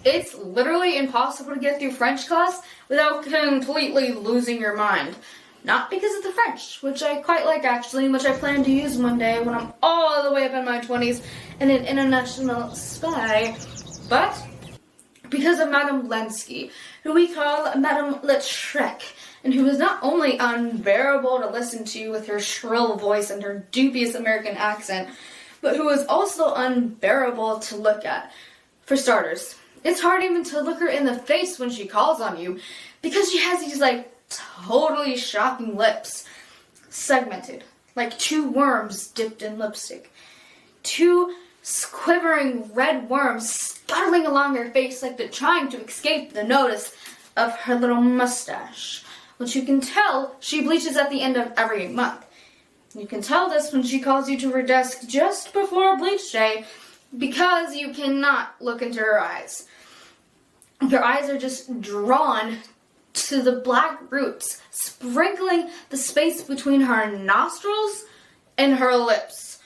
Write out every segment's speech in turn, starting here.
It's literally impossible to get through French class without completely losing your mind. Not because of the French, which I quite like actually, which I plan to use one day when I'm all the way up in my 20s in an international spy, but because of Madame Lenski, who we call Madame Lautrec, and who is not only unbearable to listen to with her shrill voice and her dubious American accent, but who is also unbearable to look at. For starters, it's hard even to look her in the face when she calls on you, because she has these, totally shocking lips. Segmented, like two worms dipped in lipstick. Two quivering red worms scuttling along her face like they're trying to escape the notice of her little mustache, which you can tell she bleaches at the end of every month. You can tell this when she calls you to her desk just before bleach day, because you cannot look into her eyes. Your eyes are just drawn to the black roots, sprinkling the space between her nostrils and her lips.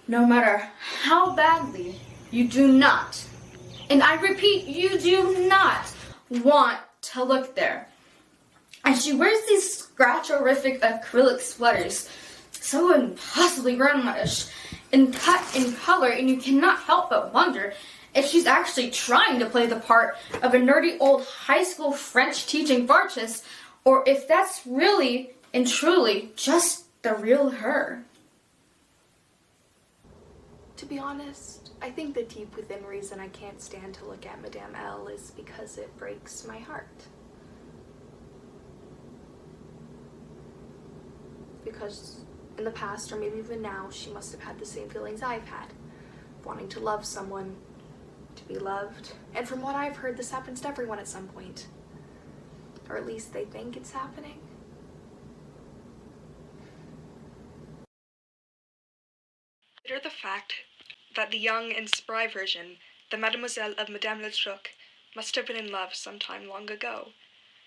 No matter how badly you do not, and I repeat, you do not want to look there. And she wears these scratch-horrific acrylic sweaters, so impossibly grandma-ish, and cut in color, and you cannot help but wonder if she's actually trying to play the part of a nerdy old high school French teaching farcist, or if that's really and truly just the real her. To be honest, I think the deep within reason I can't stand to look at Madame L is because it breaks my heart. Because in the past, or maybe even now, she must have had the same feelings I've had. Wanting to love someone, to be loved. And from what I've heard, this happens to everyone at some point. Or at least they think it's happening. Consider the fact that the young and spry version, the Mademoiselle of Madame Lautrec, must have been in love some time long ago.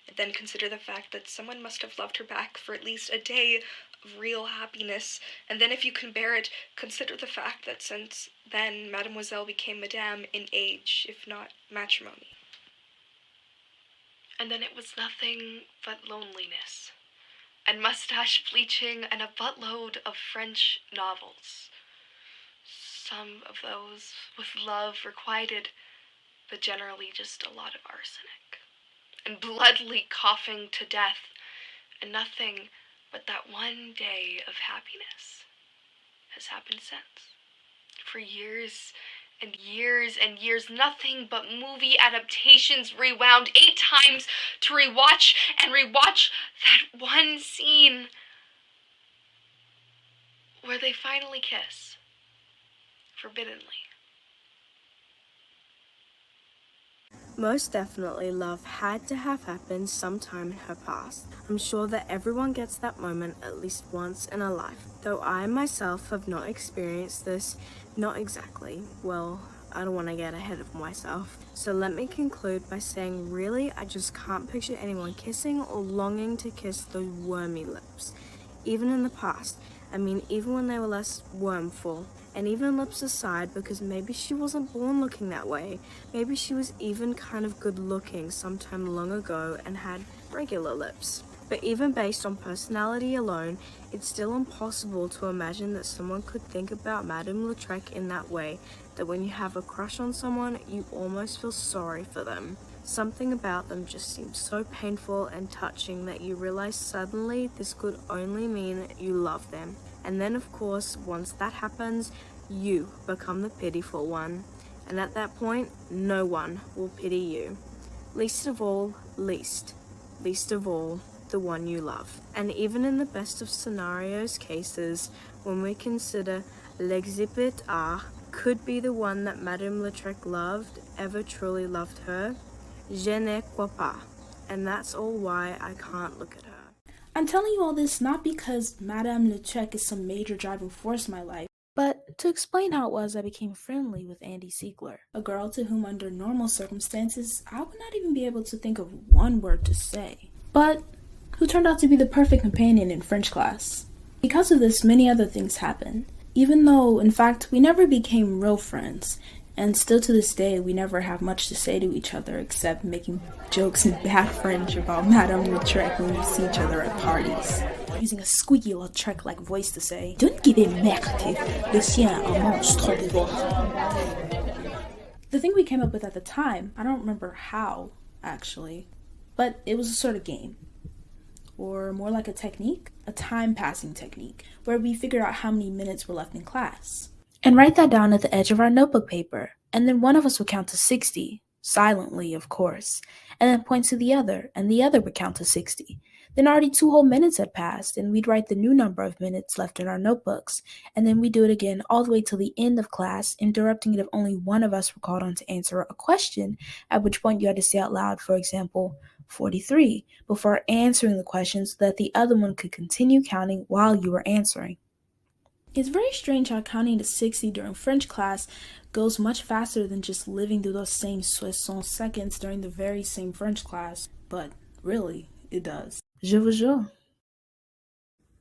And then consider the fact that someone must have loved her back for at least a day of real happiness. And then if you can bear it, consider the fact that since then Mademoiselle became Madame in age, if not matrimony. And then it was nothing but loneliness, and mustache bleaching, and a buttload of French novels. Some of those with love requited, but generally just a lot of arsenic. And bloodily coughing to death, and nothing but that one day of happiness has happened since. For years and years and years, nothing but movie adaptations rewound 8 times to rewatch and rewatch that one scene where they finally kiss, forbiddenly. Most definitely, love had to have happened sometime in her past. I'm sure that everyone gets that moment at least once in a life. Though I myself have not experienced this, not exactly. Well, I don't want to get ahead of myself. So let me conclude by saying really, I just can't picture anyone kissing or longing to kiss those wormy lips. Even in the past. I mean, even when they were less wormful. And even lips aside, because maybe she wasn't born looking that way. Maybe she was even kind of good looking sometime long ago and had regular lips. But even based on personality alone, it's still impossible to imagine that someone could think about Madame Lautrec in that way, that when you have a crush on someone, you almost feel sorry for them. Something about them just seems so painful and touching that you realize suddenly this could only mean you love them. And then of course, once that happens, you become the pitiful one. And at that point, no one will pity you. Least of all, the one you love. And even in the best of scenarios cases, when we consider l'exhibit A could be the one that Madame Lautrec loved, ever truly loved her, je ne crois pas. And that's all why I can't look at her. I'm telling you all this not because Madame Lautrec is some major driving force in my life, but to explain how it was I became friendly with Andy Siegler, a girl to whom under normal circumstances I would not even be able to think of one word to say, but who turned out to be the perfect companion in French class. Because of this, many other things happened, even though, in fact, we never became real friends, And still to this day, we never have much to say to each other except making jokes in bad French about Madame Lautrec when we see each other at parties. Using a squeaky Lautrec-like voice to say, "Don't give a merde, le sien un monstre de voix." The thing we came up with at the time, I don't remember how, actually, but it was a sort of game. Or more like a technique, a time-passing technique, where we figured out how many minutes were left in class. And write that down at the edge of our notebook paper, and then one of us would count to 60, silently, of course, and then point to the other, and the other would count to 60. Then already 2 whole minutes had passed, and we'd write the new number of minutes left in our notebooks, and then we'd do it again all the way till the end of class, interrupting it if only one of us were called on to answer a question, at which point you had to say out loud, for example, 43, before answering the question so that the other one could continue counting while you were answering. It's very strange how counting to 60 during French class goes much faster than just living through those same 60 seconds during the very same French class, but really, it does. Je vous jure.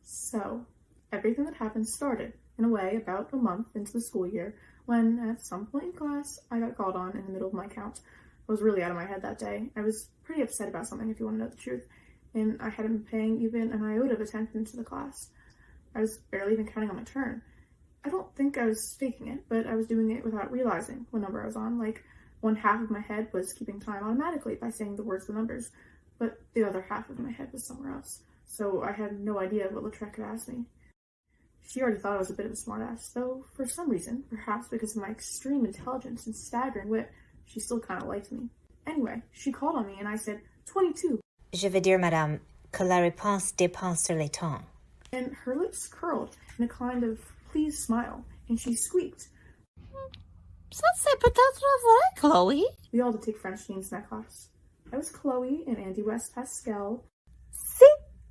So, everything that happened started, in a way, about a month into the school year, when, at some point in class, I got called on in the middle of my count. I was really out of my head that day. I was pretty upset about something, if you want to know the truth, and I hadn't been paying even an iota of attention to the class. I was barely even counting on my turn. I don't think I was faking it, but I was doing it without realizing what number I was on. Like, one half of my head was keeping time automatically by saying the words of the numbers, but the other half of my head was somewhere else. So I had no idea what Lautrec had asked me. She already thought I was a bit of a smartass, though for some reason, perhaps because of my extreme intelligence and staggering wit, she still kind of liked me. Anyway, she called on me and I said, 22. Je veux dire, madame, que la réponse dépense le temps. And her lips curled in a kind of pleased smile, and she squeaked. Ça c'est peut-être vrai, Chloe. We all had to take French names in that class. I was Chloe, and Andy West Pascal.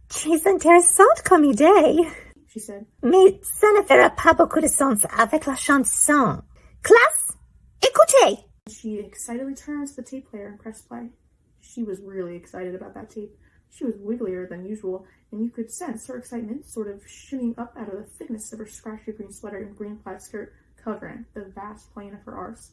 C'est intéressant comme idée. She said, Mais ça ne fera pas beaucoup de sens avec la chanson. Classe, écoutez. She excitedly turned to the tape player and pressed play. She was really excited about that tape. She was wigglier than usual, and you could sense her excitement sort of shimmying up out of the thickness of her scratchy green sweater and green plaid skirt covering the vast plain of her arse.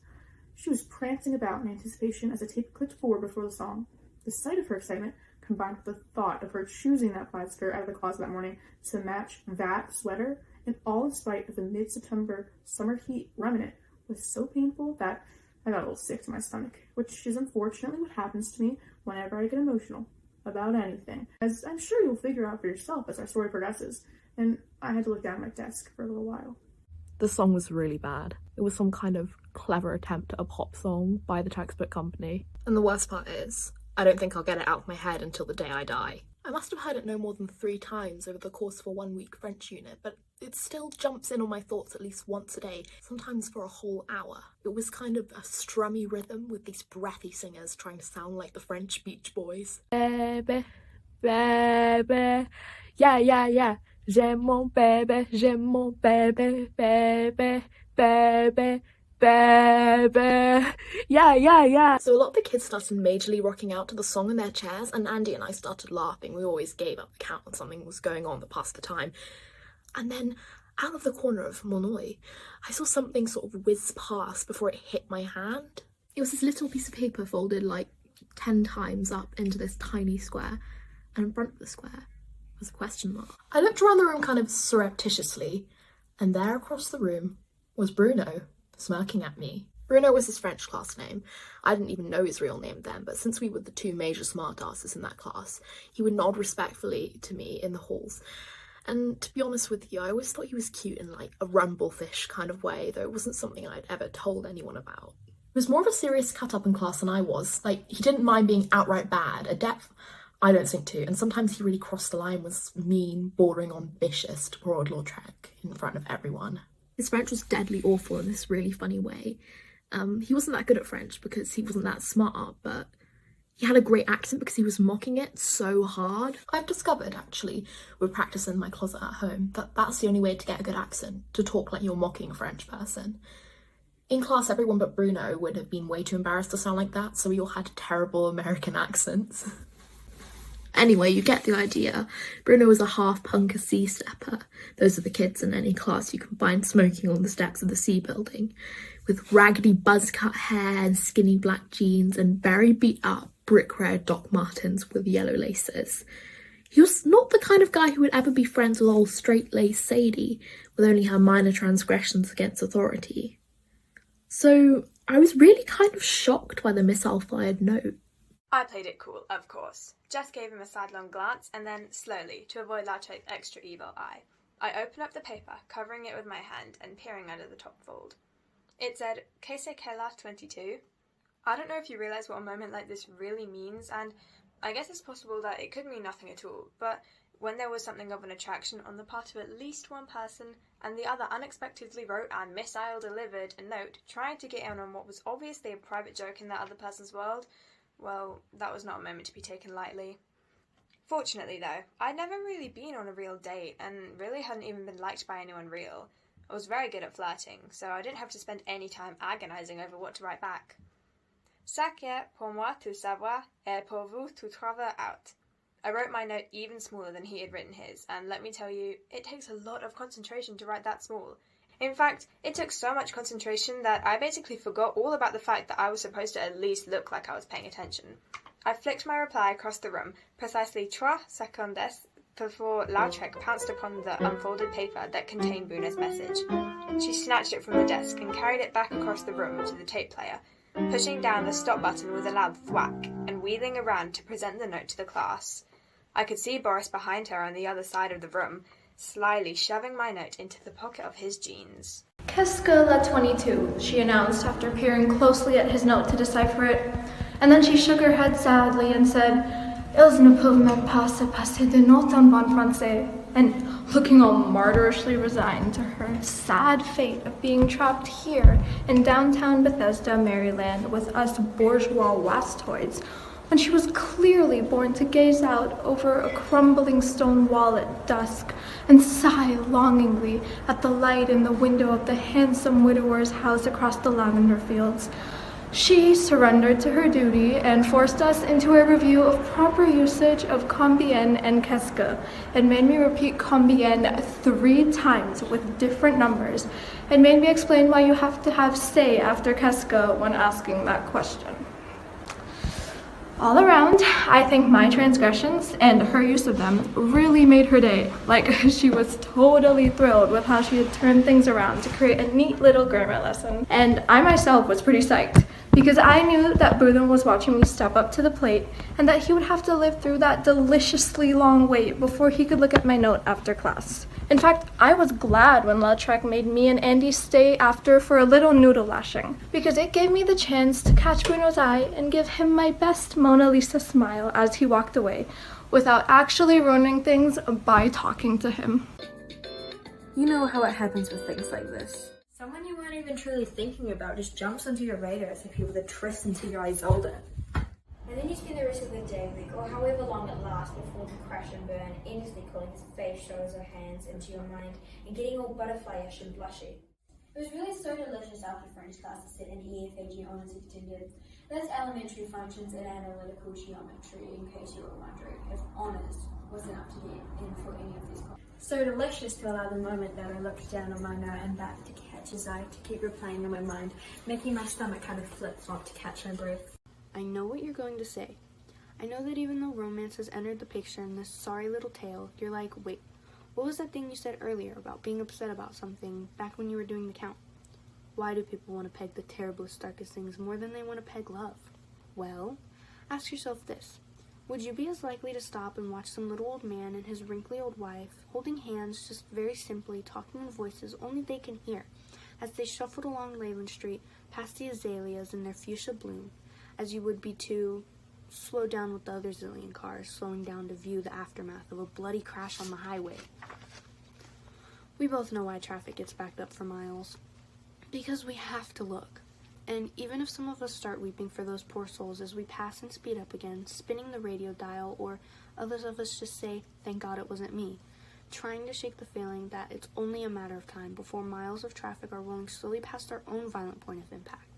She was prancing about in anticipation as the tape clicked forward before the song. The sight of her excitement, combined with the thought of her choosing that plaid skirt out of the closet that morning to match that sweater, and all in spite of the mid-September summer heat remnant, was so painful that I got a little sick to my stomach, which is unfortunately what happens to me whenever I get emotional about anything, as I'm sure you'll figure out for yourself as our story progresses, and I had to look down at my desk for a little while. The song was really bad. It was some kind of clever attempt at a pop song by the textbook company. And the worst part is, I don't think I'll get it out of my head until the day I die. I must have heard it no more than 3 times over the course of a 1-week French unit, but it still jumps in on my thoughts at least once a day, sometimes for a whole hour. It was kind of a strummy rhythm with these breathy singers trying to sound like the French Beach Boys. Baby, baby, yeah, yeah, yeah. J'aime mon bébé, baby, baby, baby, baby. Yeah, yeah, yeah. So a lot of the kids started majorly rocking out to the song in their chairs, and Andy and I started laughing. We always gave up the count when something was going on that passed the time. And then, out of the corner of mon œil, I saw something sort of whiz past before it hit my hand. It was this little piece of paper folded like 10 times up into this tiny square, and in front of the square was a question mark. I looked around the room kind of surreptitiously, and there across the room was Bruno, smirking at me. Bruno was his French class name. I didn't even know his real name then, but since we were the 2 major smartasses in that class, he would nod respectfully to me in the halls. And to be honest with you, I always thought he was cute in like a rumblefish kind of way, though it wasn't something I'd ever told anyone about. He was more of a serious cut-up in class than I was. Like, he didn't mind being outright bad. At depth, I don't think too, and sometimes he really crossed the line, was mean, bordering on vicious to poor old Lautrec in front of everyone. His French was deadly awful in this really funny way. He wasn't that good at French because he wasn't that smart, but he had a great accent because he was mocking it so hard. I've discovered, actually, with practice in my closet at home, that that's the only way to get a good accent, to talk like you're mocking a French person. In class, everyone but Bruno would have been way too embarrassed to sound like that, so we all had terrible American accents. Anyway, you get the idea. Bruno was a half-punk, a C-stepper. Those are the kids in any class you can find smoking on the steps of the C building, with raggedy buzz-cut hair and skinny black jeans and very beat-up brick-red Doc Martens with yellow laces. He was not the kind of guy who would ever be friends with old straight-laced Sadie, with only her minor transgressions against authority. So I was really kind of shocked by the missile-fired note. I played it cool, of course. Just gave him a sidelong glance, and then, slowly, to avoid Lautrec's extra evil eye, I opened up the paper, covering it with my hand and peering under the top fold. It said, Kese Kela 22. I don't know if you realise what a moment like this really means, and I guess it's possible that it could mean nothing at all, but when there was something of an attraction on the part of at least one person, and the other unexpectedly wrote and missile delivered a note trying to get in on what was obviously a private joke in that other person's world, well, that was not a moment to be taken lightly. Fortunately, though, I'd never really been on a real date, and really hadn't even been liked by anyone real. I was very good at flirting, so I didn't have to spend any time agonising over what to write back. Ça que pour moi tout savoir et pour vous tout trouver out. I wrote my note even smaller than he had written his, and let me tell you, it takes a lot of concentration to write that small. In fact, it took so much concentration that I basically forgot all about the fact that I was supposed to at least look like I was paying attention. I flicked my reply across the room, precisely 3 secondes before Lautrec pounced upon the unfolded paper that contained Bruno's message. She snatched it from the desk and carried it back across the room to the tape player, pushing down the stop button with a loud thwack and wheeling around to present the note to the class. I could see Boris behind her on the other side of the room, slyly shoving my note into the pocket of his jeans. Qu'est-ce que la 22? She announced after peering closely at his note to decipher it, and then she shook her head sadly and said, Ils ne peuvent même pas se passer de notes en bon français, and looking all martyrishly resigned to her sad fate of being trapped here in downtown Bethesda, Maryland, with us bourgeois wastoids, when she was clearly born to gaze out over a crumbling stone wall at dusk and sigh longingly at the light in the window of the handsome widower's house across the lavender fields. She surrendered to her duty and forced us into a review of proper usage of combien and qu'est-ce que, and made me repeat combien 3 times with different numbers, and made me explain why you have to have say after qu'est-ce que when asking that question. All around, I think my transgressions and her use of them really made her day. Like, she was totally thrilled with how she had turned things around to create a neat little grammar lesson. And I myself was pretty psyched, because I knew that Bruno was watching me step up to the plate and that he would have to live through that deliciously long wait before he could look at my note after class. In fact, I was glad when Lautrec made me and Andy stay after for a little noodle lashing, because it gave me the chance to catch Bruno's eye and give him my best Mona Lisa smile as he walked away, without actually ruining things by talking to him. You know how it happens with things like this. Someone you weren't even truly thinking about just jumps onto your radar as if you were the Tristan to your Isolde. And then you spend the rest of the day, week, or however long it lasts before the crash and burn, endlessly calling his face, shoulders, or hands into your mind, and getting all butterflyish and blushy. It was really so delicious after French class to sit in EFAG honors attended. That's elementary functions and analytical geometry, in case you were wondering if honors was enough to get in for any of these classes. So delicious to allow the moment that I looked down on my note and back to catch his eye, to keep replaying in my mind, making my stomach kind of flip-flop to catch my breath. I know what you're going to say. I know that even though romance has entered the picture in this sorry little tale, you're like, wait, what was that thing you said earlier about being upset about something back when you were doing the count? Why do people want to peg the terriblest, darkest things more than they want to peg love? Well, ask yourself this. Would you be as likely to stop and watch some little old man and his wrinkly old wife, holding hands, just very simply, talking in voices only they can hear, as they shuffled along Leyland Street past the azaleas in their fuchsia bloom, as you would be to slow down with the other zillion cars, slowing down to view the aftermath of a bloody crash on the highway? We both know why traffic gets backed up for miles. Because we have to look. And even if some of us start weeping for those poor souls as we pass and speed up again, spinning the radio dial, or others of us just say, thank God it wasn't me, trying to shake the feeling that it's only a matter of time before miles of traffic are rolling slowly past our own violent point of impact.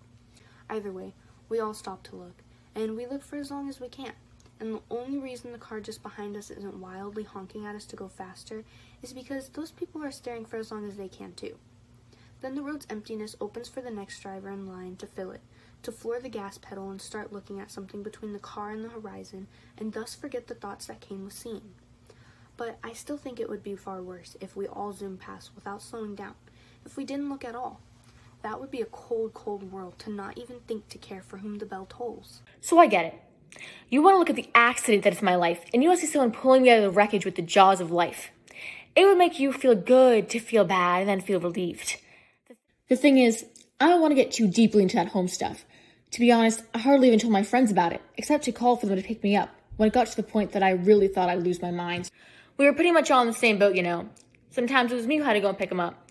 Either way, we all stop to look, and we look for as long as we can. And the only reason the car just behind us isn't wildly honking at us to go faster is because those people are staring for as long as they can too. Then the road's emptiness opens for the next driver in line to fill it, to floor the gas pedal and start looking at something between the car and the horizon, and thus forget the thoughts that came with seeing. But I still think it would be far worse if we all zoomed past without slowing down, if we didn't look at all. That would be a cold, cold world to not even think to care for whom the bell tolls. So I get it. You want to look at the accident that is my life, and you want to see someone pulling me out of the wreckage with the jaws of life. It would make you feel good to feel bad and then feel relieved. The thing is, I don't want to get too deeply into that home stuff. To be honest, I hardly even told my friends about it, except to call for them to pick me up, when it got to the point that I really thought I'd lose my mind. We were pretty much all in the same boat, you know. Sometimes it was me who had to go and pick them up.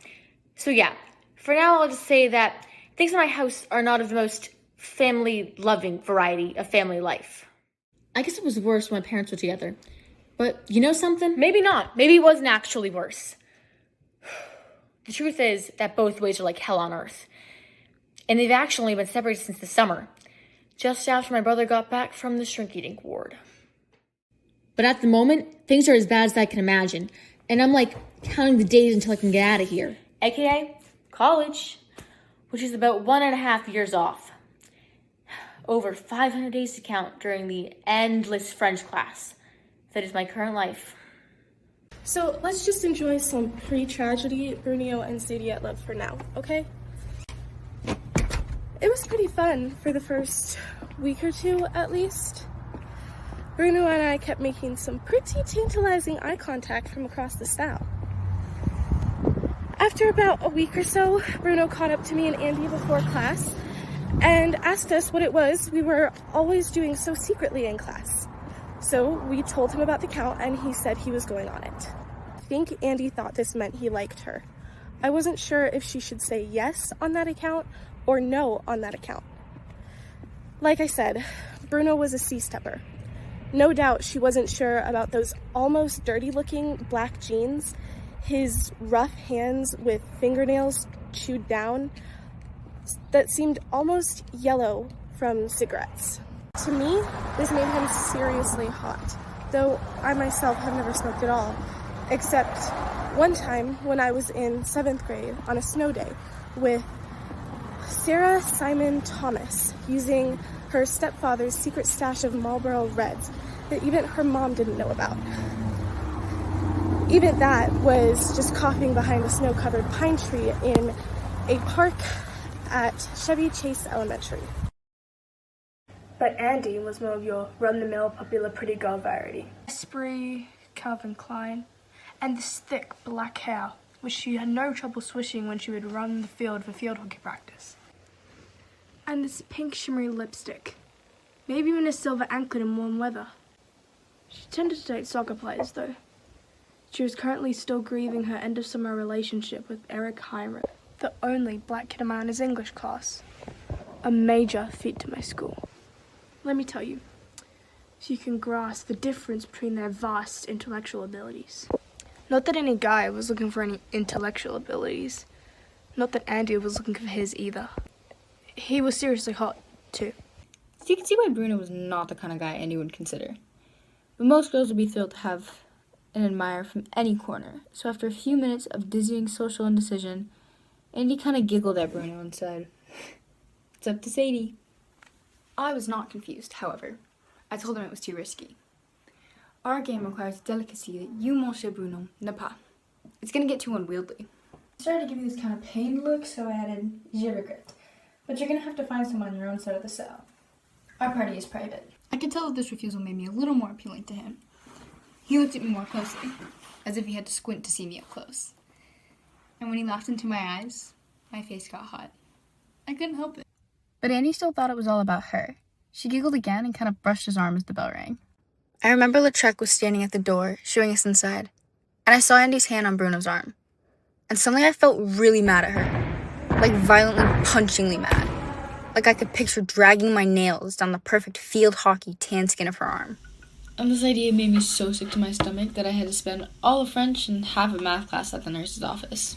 So yeah, for now I'll just say that things in my house are not of the most family-loving variety of family life. I guess it was worse when my parents were together. But you know something? Maybe not. Maybe it wasn't actually worse. The truth is that both ways are like hell on earth. And they've actually been separated since the summer, just after my brother got back from the shrink-eating ward. But at the moment, things are as bad as I can imagine, and I'm like counting the days until I can get out of here. AKA college, which is about 1.5 years off. Over 500 days to count during the endless French class. That is my current life. So let's just enjoy some pre-tragedy Bruno and Sadie at love for now, okay? It was pretty fun for the first week or two, at least. Bruno and I kept making some pretty tantalizing eye contact from across the stile. After about a week or so, Bruno caught up to me and Andy before class and asked us what it was we were always doing so secretly in class. So we told him about the count and he said he was going on it. I think Andy thought this meant he liked her. I wasn't sure if she should say yes on that account or no on that account. Like I said, Bruno was a C-stepper. No doubt she wasn't sure about those almost dirty-looking black jeans, his rough hands with fingernails chewed down that seemed almost yellow from cigarettes. To me, this made him seriously hot, though I myself have never smoked at all, except one time when I was in 7th grade on a snow day with Sarah Simon Thomas, using her stepfather's secret stash of Marlboro Reds that even her mom didn't know about. Even that was just coughing behind a snow-covered pine tree in a park at Chevy Chase Elementary. But Andy was more of your run-the-mill popular pretty girl variety. Esprit, Calvin Klein, and this thick black hair, which she had no trouble swishing when she would run the field for field hockey practice. And this pink shimmery lipstick, maybe even a silver anklet in warm weather. She tended to date soccer players, though. She was currently still grieving her end-of-summer relationship with Eric Heinrich, the only black kid in my honors English class. A major feat to my school. Let me tell you, if you can grasp the difference between their vast intellectual abilities. Not that any guy was looking for any intellectual abilities. Not that Andy was looking for his either. He was seriously hot, too. So you can see why Bruno was not the kind of guy Andy would consider. But most girls would be thrilled to have an admirer from any corner. So after a few minutes of dizzying social indecision, Andy kind of giggled at Bruno and said, "It's up to Sadie." I was not confused, however. I told him it was too risky. Our game requires delicacy that you, mon cher Bruno, ne pas. It's going to get too unwieldy. I started to give you this kind of pained look, so I added je regrette. But you're going to have to find someone on your own side of the cell. Our party is private. I could tell that this refusal made me a little more appealing to him. He looked at me more closely, as if he had to squint to see me up close. And when he laughed into my eyes, my face got hot. I couldn't help it. But Annie still thought it was all about her. She giggled again and kind of brushed his arm as the bell rang. I remember Lautrec was standing at the door, showing us inside, and I saw Andy's hand on Bruno's arm. And suddenly I felt really mad at her. Like violently, punchingly mad. Like I could picture dragging my nails down the perfect field hockey tan skin of her arm. And this idea made me so sick to my stomach that I had to spend all of French and half of math class at the nurse's office.